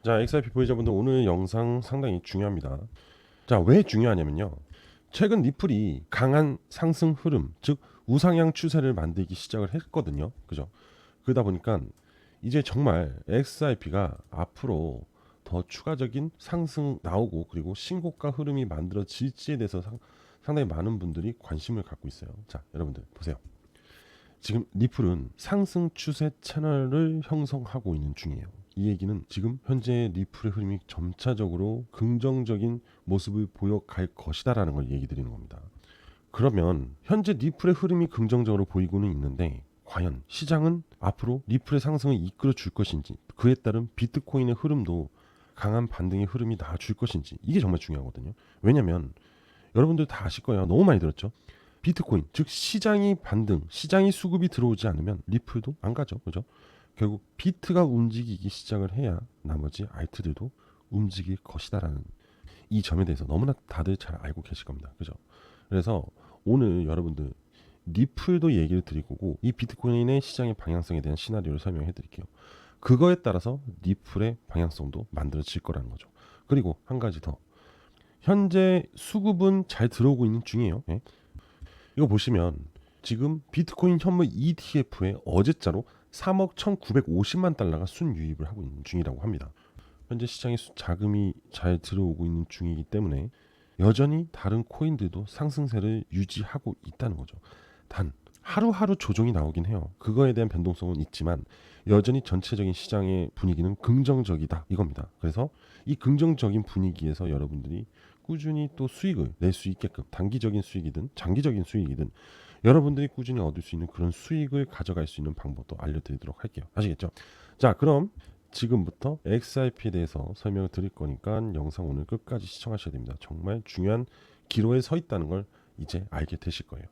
자, XRP 보유자분들 오늘 영상 상당히 중요합니다. 자, 왜 중요하냐면요. 최근 리플이 강한 상승 흐름, 즉 우상향 추세를 만들기 시작을 했거든요. 그죠? 그러다 보니까 이제 정말 XRP가 앞으로 더 추가적인 상승 나오고 그리고 신고가 흐름이 만들어질지에 대해서 상당히 많은 분들이 관심을 갖고 있어요. 자, 여러분들 보세요. 지금 리플은 상승 추세 채널을 형성하고 있는 중이에요. 이 얘기는 지금 현재 리플의 흐름이 점차적으로 긍정적인 모습을 보여갈 것이다라는 걸 얘기 드리는 겁니다. 그러면 현재 리플의 흐름이 긍정적으로 보이고는 있는데 과연 시장은 앞으로 리플의 상승을 이끌어 줄 것인지, 그에 따른 비트코인의 흐름도 강한 반등의 흐름이 나와줄 것인지, 이게 정말 중요하거든요. 왜냐면 여러분들 다 아실 거예요. 너무 많이 들었죠. 비트코인, 즉 시장이 반등, 시장이 수급이 들어오지 않으면 리플도 안 가죠. 그죠? 결국 비트가 움직이기 시작을 해야 나머지 알트들도 움직일 것이다라는 이 점에 대해서 너무나 다들 잘 알고 계실 겁니다. 그죠? 그래서 오늘 여러분들 리플도 얘기를 드릴 거고, 이 비트코인의 시장의 방향성에 대한 시나리오를 설명해 드릴게요. 그거에 따라서 리플의 방향성도 만들어질 거라는 거죠. 그리고 한 가지 더, 현재 수급은 잘 들어오고 있는 중이에요. 예? 이거 보시면 지금 비트코인 현물 ETF에 어제자로 3억 1,950만 달러가 순유입을 하고 있는 중이라고 합니다. 현재 시장에 자금이 잘 들어오고 있는 중이기 때문에 여전히 다른 코인들도 상승세를 유지하고 있다는 거죠. 단 하루하루 조정이 나오긴 해요. 그거에 대한 변동성은 있지만 여전히 전체적인 시장의 분위기는 긍정적이다 이겁니다. 그래서 이 긍정적인 분위기에서 여러분들이 꾸준히 또 수익을 낼 수 있게끔, 단기적인 수익이든 장기적인 수익이든 여러분들이 꾸준히 얻을 수 있는 그런 수익을 가져갈 수 있는 방법도 알려드리도록 할게요. 아시겠죠? 자, 그럼 지금부터 XRP에 대해서 설명을 드릴 거니까 영상 오늘 끝까지 시청하셔야 됩니다. 정말 중요한 기로에 서 있다는 걸 이제 알게 되실 거예요.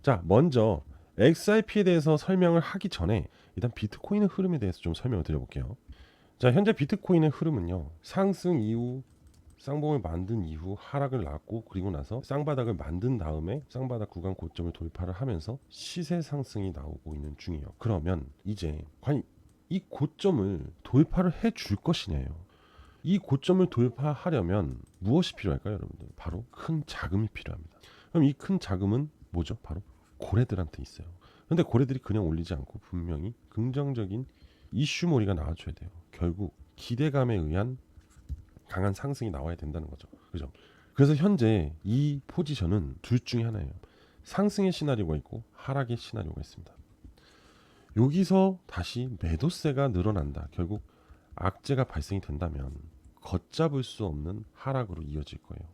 자, 먼저 XRP에 대해서 설명을 하기 전에 일단 비트코인의 흐름에 대해서 좀 설명을 드려볼게요. 자, 현재 비트코인의 흐름은요, 상승 이후 쌍봉을 만든 이후 하락을 났고, 그리고 나서 쌍바닥을 만든 다음에 쌍바닥 구간 고점을 돌파를 하면서 시세 상승이 나오고 있는 중이에요. 그러면 이제 과연 이 고점을 돌파를 해 줄 것이냐요. 이 고점을 돌파하려면 무엇이 필요할까요, 여러분들? 바로 큰 자금이 필요합니다. 그럼 이 큰 자금은 뭐죠? 바로 고래들한테 있어요. 근데 고래들이 그냥 올리지 않고 분명히 긍정적인 이슈몰이가 나와줘야 돼요. 결국 기대감에 의한 강한 상승이 나와야 된다는 거죠. 그죠? 그래서 현재 이 포지션은 둘 중에 하나예요. 상승의 시나리오가 있고 하락의 시나리오가 있습니다. 여기서 다시 매도세가 늘어난다. 결국 악재가 발생이 된다면 걷잡을 수 없는 하락으로 이어질 거예요.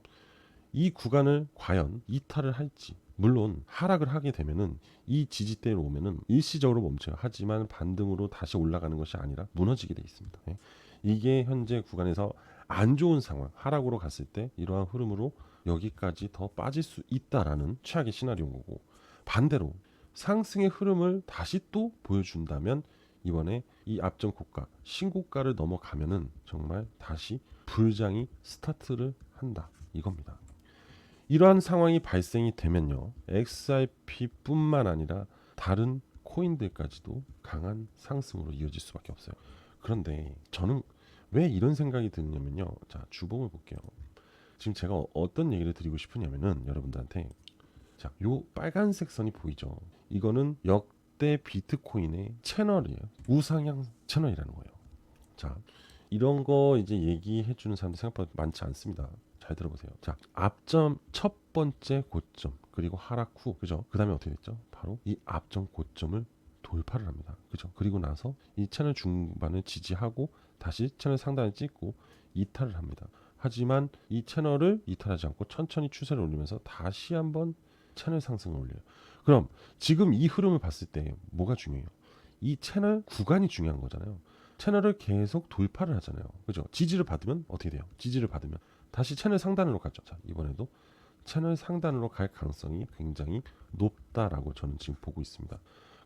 이 구간을 과연 이탈을 할지, 물론 하락을 하게 되면은 이 지지대로 오면은 일시적으로 멈춰요. 하지만 반등으로 다시 올라가는 것이 아니라 무너지게 돼 있습니다. 예. 이게 현재 구간에서 안 좋은 상황, 하락으로 갔을 때 이러한 흐름으로 여기까지 더 빠질 수 있다라는 최악의 시나리오인 거고, 반대로 상승의 흐름을 다시 또 보여준다면 이번에 이 앞전 고가, 신고가를 넘어가면은 정말 다시 불장이 스타트를 한다 이겁니다. 이러한 상황이 발생이 되면요, XRP뿐만 아니라 다른 코인들까지도 강한 상승으로 이어질 수밖에 없어요. 그런데 저는 왜 이런 생각이 드냐면요, 자, 주봉을 볼게요. 지금 제가 어떤 얘기를 드리고 싶으냐면은 여러분들한테, 자, 요 빨간색 선이 보이죠? 이거는 역대 비트코인의 채널이에요. 우상향 채널이라는 거예요. 자, 이런 거 이제 얘기해 주는 사람들 생각보다 많지 않습니다. 잘 들어보세요. 자, 앞점 첫 번째 고점, 그리고 하락 후, 그죠? 그 다음에 어떻게 됐죠? 바로 이 앞점 고점을 돌파를 합니다. 그죠? 그리고 나서 이 채널 중반을 지지하고 다시 채널 상단을 찍고 이탈을 합니다. 하지만 이 채널을 이탈하지 않고 천천히 추세를 올리면서 다시 한번 채널 상승을 올려요. 그럼 지금 이 흐름을 봤을 때 뭐가 중요해요? 이 채널 구간이 중요한 거잖아요. 채널을 계속 돌파를 하잖아요. 그죠? 지지를 받으면 어떻게 돼요? 지지를 받으면 다시 채널 상단으로 가죠. 자, 이번에도 채널 상단으로 갈 가능성이 굉장히 높다라고 저는 지금 보고 있습니다.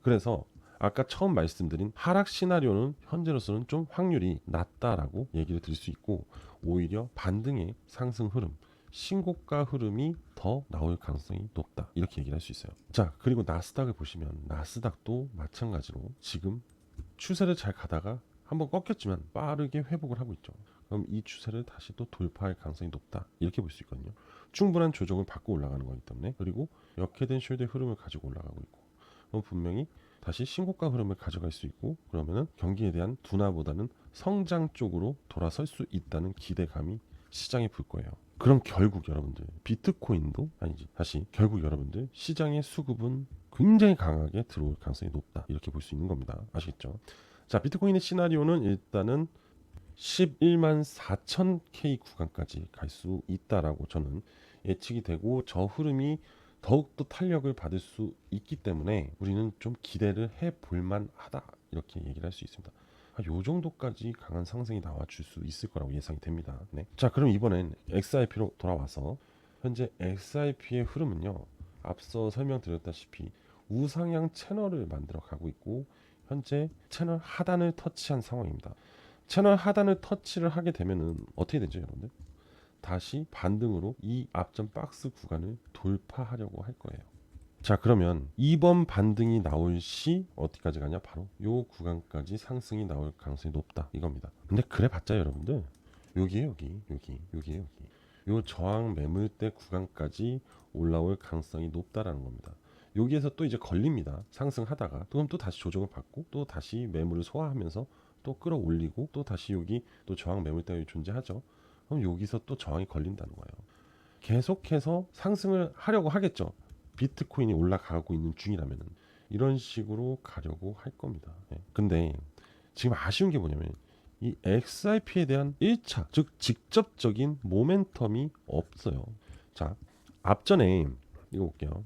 그래서 아까 처음 말씀드린 하락 시나리오는 현재로서는 좀 확률이 낮다라고 얘기를 드릴 수 있고, 오히려 반등의 상승 흐름, 신고가 흐름이 더 나올 가능성이 높다 이렇게 얘기를 할 수 있어요. 자, 그리고 나스닥을 보시면 나스닥도 마찬가지로 지금 추세를 잘 가다가 한번 꺾였지만 빠르게 회복을 하고 있죠. 그럼 이 추세를 다시 또 돌파할 가능성이 높다 이렇게 볼 수 있거든요. 충분한 조정을 받고 올라가는 거기 때문에. 그리고 역회된 숄더의 흐름을 가지고 올라가고 있고, 그럼 분명히 다시 신고가 흐름을 가져갈 수 있고, 그러면은 경기에 대한 둔화보다는 성장 쪽으로 돌아설 수 있다는 기대감이 시장에 불 거예요. 그럼 결국 여러분들 비트코인도 아니지, 다시 결국 여러분들 시장의 수급은 굉장히 강하게 들어올 가능성이 높다 이렇게 볼 수 있는 겁니다. 아시겠죠? 자, 비트코인의 시나리오는 일단은 11만 4천 K 구간까지 갈 수 있다라고 저는 예측이 되고, 저 흐름이 더욱더 탄력을 받을 수 있기 때문에 우리는 좀 기대를 해볼 만하다 이렇게 얘기를 할 수 있습니다. 요 정도까지 강한 상승이 나와줄 수 있을 거라고 예상이 됩니다. 네. 자, 그럼 이번엔 XRP로 돌아와서 현재 XRP의 흐름은요, 앞서 설명드렸다시피 우상향 채널을 만들어 가고 있고, 현재 채널 하단을 터치한 상황입니다. 채널 하단을 터치를 하게 되면은 어떻게 되죠, 여러분들? 다시 반등으로 이 앞전 박스 구간을 돌파하려고 할 거예요. 자, 그러면 이번 반등이 나올 시 어디까지 가냐? 바로 요 구간까지 상승이 나올 가능성이 높다 이겁니다. 근데 그래 봤자 여러분들, 여기에 여기 요 저항 매물대 구간까지 올라올 가능성이 높다라는 겁니다. 여기에서 또 이제 걸립니다. 상승하다가 그럼 또 다시 조정을 받고 또 다시 매물을 소화하면서 또 끌어올리고, 또 다시 여기 또 저항 매물대가 존재하죠. 그럼 여기서 또 저항이 걸린다는 거예요. 계속해서 상승을 하려고 하겠죠. 비트코인이 올라가고 있는 중이라면 이런 식으로 가려고 할 겁니다. 예. 근데 지금 아쉬운 게 뭐냐면 이 XRP에 대한 1차, 즉 직접적인 모멘텀이 없어요. 자, 앞전에 이거 볼게요.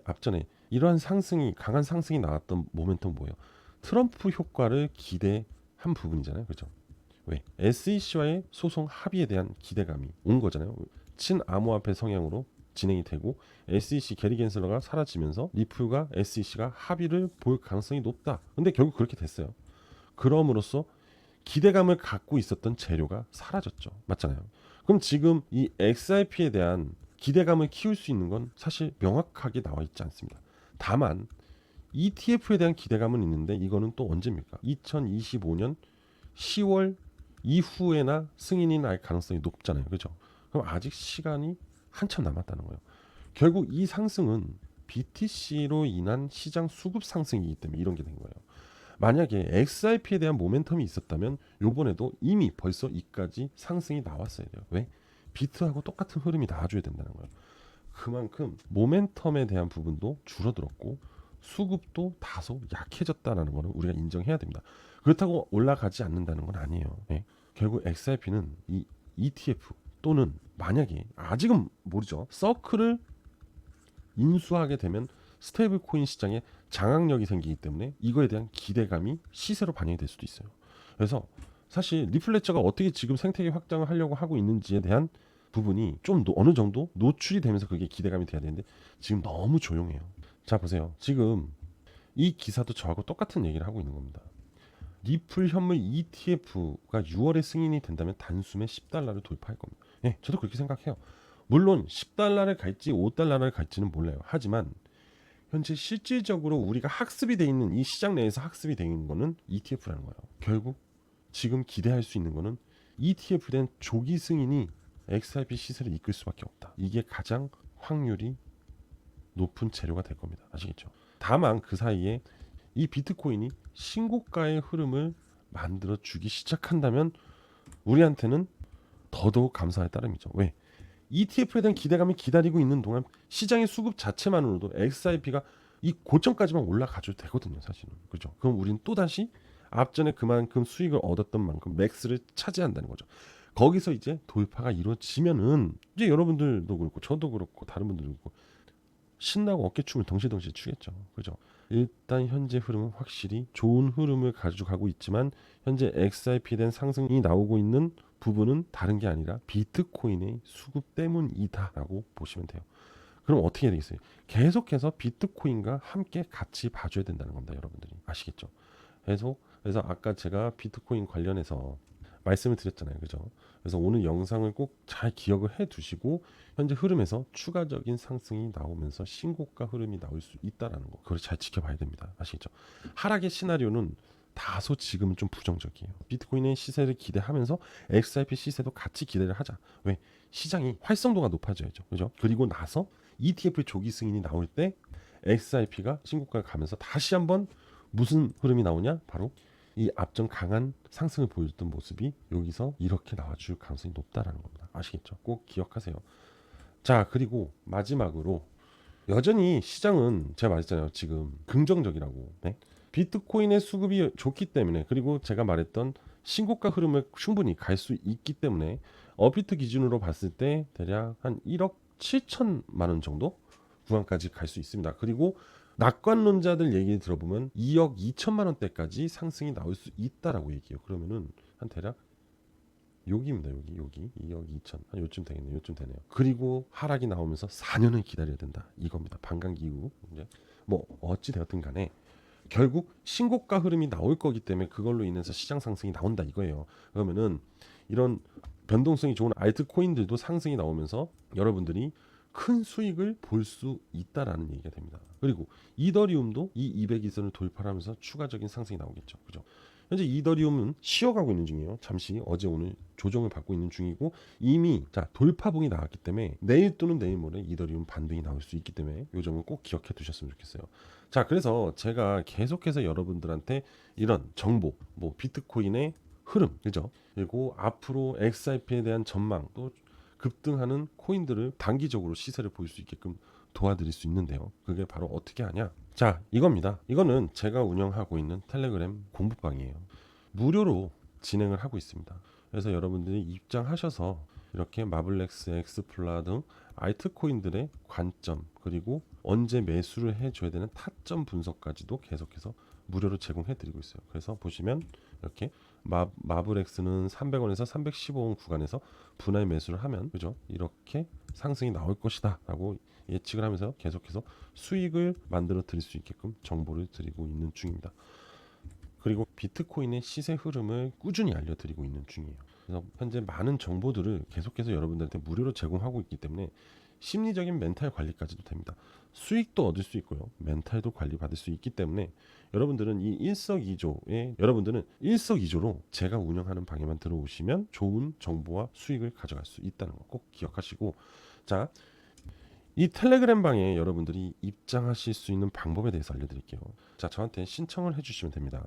앞전에 이러한 상승이, 강한 상승이 나왔던 모멘텀 뭐예요? 트럼프 효과를 기대한 부분이잖아요. 그렇죠? 왜? SEC와의 소송 합의에 대한 기대감이 온 거잖아요. 친암호화폐 성향으로 진행이 되고 SEC 게리 겐슬러가 사라지면서 리플과 SEC가 합의를 볼 가능성이 높다. 근데 결국 그렇게 됐어요. 그럼으로써 기대감을 갖고 있었던 재료가 사라졌죠. 맞잖아요. 그럼 지금 이 XRP에 대한 기대감을 키울 수 있는 건 사실 명확하게 나와 있지 않습니다. 다만 ETF에 대한 기대감은 있는데 이거는 또 언제입니까? 2025년 10월 이후에나 승인이 날 가능성이 높잖아요. 그죠? 그럼 아직 시간이 한참 남았다는 거예요. 결국 이 상승은 BTC로 인한 시장 수급 상승이기 때문에 이런 게 된 거예요. 만약에 XRP에 대한 모멘텀이 있었다면 요번에도 이미 벌써 이까지 상승이 나왔어야 돼요. 왜? 비트하고 똑같은 흐름이 나와줘야 된다는 거예요. 그만큼 모멘텀에 대한 부분도 줄어들었고 수급도 다소 약해졌다는 거는 우리가 인정해야 됩니다. 그렇다고 올라가지 않는다는 건 아니에요. 네? 결국 XRP는 이 ETF 또는 만약에 아직은 모르죠. 서클을 인수하게 되면 스테이블 코인 시장에 장악력이 생기기 때문에 이거에 대한 기대감이 시세로 반영이 될 수도 있어요. 그래서 사실 리플레저가 어떻게 지금 생태계 확장을 하려고 하고 있는지에 대한 부분이 좀 어느 정도 노출이 되면서 그게 기대감이 돼야 되는데 지금 너무 조용해요. 자, 보세요. 지금 이 기사도 저하고 똑같은 얘기를 하고 있는 겁니다. 리플 현물 ETF가 6월에 승인이 된다면 단숨에 $10를 돌파할 겁니다. 예, 저도 그렇게 생각해요. 물론 $10를 갈지 $5를 갈지는 몰라요. 하지만 현재 실질적으로 우리가 학습이 돼 있는 이 시장 내에서 학습이 돼 있는 거는 ETF라는 거예요. 결국 지금 기대할 수 있는 거는 ETF에 대한 조기 승인이 XRP 시세를 이끌 수밖에 없다. 이게 가장 확률이 높은 재료가 될 겁니다. 아시겠죠? 다만 그 사이에 이 비트코인이 신고가의 흐름을 만들어 주기 시작한다면 우리한테는 더더욱 감사할 따름이죠. 왜? ETF에 대한 기대감이 기다리고 있는 동안 시장의 수급 자체만으로도 XRP가 이 고점까지만 올라가줘도 되거든요, 사실은. 그죠? 그럼 우리는 또다시 앞전에 그만큼 수익을 얻었던 만큼 맥스를 차지한다는 거죠. 거기서 이제 돌파가 이루어지면은 이제 여러분들도 그렇고 저도 그렇고 다른 분들도 그렇고 신나고 어깨춤을 동시에 추겠죠. 그죠? 일단 현재 흐름은 확실히 좋은 흐름을 가져가고 있지만 현재 XRP에 대한 상승이 나오고 있는 부분은 다른 게 아니라 비트코인의 수급 때문이다라고 보시면 돼요. 그럼 어떻게 되겠어요? 계속해서 비트코인과 함께 같이 봐줘야 된다는 겁니다. 여러분들이 아시겠죠? 그래서 아까 제가 비트코인 관련해서 말씀을 드렸잖아요. 그죠? 그래서 오늘 영상을 꼭 잘 기억을 해 두시고 현재 흐름에서 추가적인 상승이 나오면서 신고가 흐름이 나올 수 있다라는 거. 그걸 잘 지켜봐야 됩니다. 아시겠죠? 하락의 시나리오는 다소 지금은 좀 부정적이에요. 비트코인의 시세를 기대하면서 XRP 시세도 같이 기대를 하자. 왜? 시장이 활성도가 높아져야죠. 그죠? 그리고 나서 ETF 조기 승인이 나올 때 XRP가 신고가를 가면서 다시 한번 무슨 흐름이 나오냐? 바로 이 앞전 강한 상승을 보여줬던 모습이 여기서 이렇게 나와줄 가능성이 높다라는 겁니다. 아시겠죠? 꼭 기억하세요. 자, 그리고 마지막으로 여전히 시장은 제가 말했잖아요. 지금 긍정적이라고. 네? 비트코인의 수급이 좋기 때문에, 그리고 제가 말했던 신고가 흐름을 충분히 갈 수 있기 때문에 업비트 기준으로 봤을 때 대략 한 1억 7천만 원 정도 구간까지 갈 수 있습니다. 그리고 낙관론자들 얘기 들어보면 2억 2천만 원대까지 상승이 나올 수 있다라고 얘기해요. 그러면은 한 대략 여기입니다. 여기 2억 2천 한 요쯤 되겠네요. 요쯤 되네요. 그리고 하락이 나오면서 4년을 기다려야 된다. 이겁니다. 반감기 이후 이제 뭐 어찌 되었든 간에 결국 신고가 흐름이 나올 거기 때문에 그걸로 인해서 시장 상승이 나온다 이거예요. 그러면은 이런 변동성이 좋은 알트코인들도 상승이 나오면서 여러분들이 큰 수익을 볼 수 있다라는 얘기가 됩니다. 그리고 이더리움도 이 200일선을 돌파하면서 추가적인 상승이 나오겠죠. 그죠? 현재 이더리움은 쉬어가고 있는 중이에요. 잠시 어제 오늘 조정을 받고 있는 중이고 이미 자 돌파봉이 나왔기 때문에 내일 또는 내일 모레 이더리움 반등이 나올 수 있기 때문에 이 점은 꼭 기억해 두셨으면 좋겠어요. 자, 그래서 제가 계속해서 여러분들한테 이런 정보, 뭐 비트코인의 흐름, 그죠? 그리고 앞으로 XRP에 대한 전망, 또 급등하는 코인들을 단기적으로 시세를 보일 수 있게끔 도와드릴 수 있는데요. 그게 바로 어떻게 하냐? 자, 이겁니다. 이거는 제가 운영하고 있는 텔레그램 공부방이에요. 무료로 진행을 하고 있습니다. 그래서 여러분들이 입장하셔서 이렇게 마블렉스, 엑스플라 등 알트코인들의 관점, 그리고 언제 매수를 해줘야 되는 타점 분석까지도 계속해서 무료로 제공해드리고 있어요. 그래서 보시면 이렇게 마블엑스는 300원에서 315원 구간에서 분할 매수를 하면 그죠? 이렇게 상승이 나올 것이다 라고 예측을 하면서 계속해서 수익을 만들어 드릴 수 있게끔 정보를 드리고 있는 중입니다. 그리고 비트코인의 시세 흐름을 꾸준히 알려드리고 있는 중이에요. 그래서 현재 많은 정보들을 계속해서 여러분들한테 무료로 제공하고 있기 때문에 심리적인 멘탈 관리까지도 됩니다. 수익도 얻을 수 있고요. 멘탈도 관리받을 수 있기 때문에 여러분들은 이 일석이조로 제가 운영하는 방에만 들어오시면 좋은 정보와 수익을 가져갈 수 있다는 거 꼭 기억하시고, 자, 이 텔레그램 방에 여러분들이 입장하실 수 있는 방법에 대해서 알려드릴게요. 자, 저한테 신청을 해주시면 됩니다.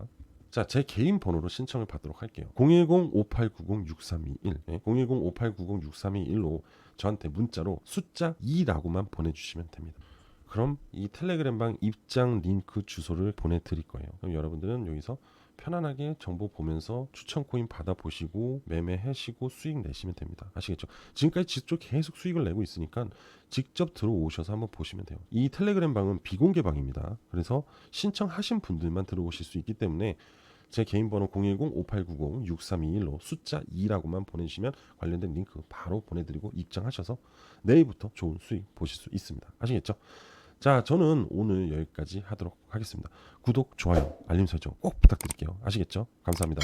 자, 제 개인 번호로 신청을 받도록 할게요. 010-5890-6321 010-5890-6321로 저한테 문자로 숫자 2라고만 보내주시면 됩니다. 그럼 이 텔레그램방 입장 링크 주소를 보내드릴 거예요. 그럼 여러분들은 여기서 편안하게 정보 보면서 추천 코인 받아보시고 매매하시고 수익 내시면 됩니다. 아시겠죠? 지금까지 직접 계속 수익을 내고 있으니까 직접 들어오셔서 한번 보시면 돼요. 이 텔레그램 방은 비공개 방입니다. 그래서 신청하신 분들만 들어오실 수 있기 때문에 제 개인 번호 010-5890-6321로 숫자 2라고만 보내주시면 관련된 링크 바로 보내드리고 입장하셔서 내일부터 좋은 수익 보실 수 있습니다. 아시겠죠? 자, 저는 오늘 여기까지 하도록 하겠습니다. 구독, 좋아요, 알림 설정 꼭 부탁드릴게요. 아시겠죠? 감사합니다.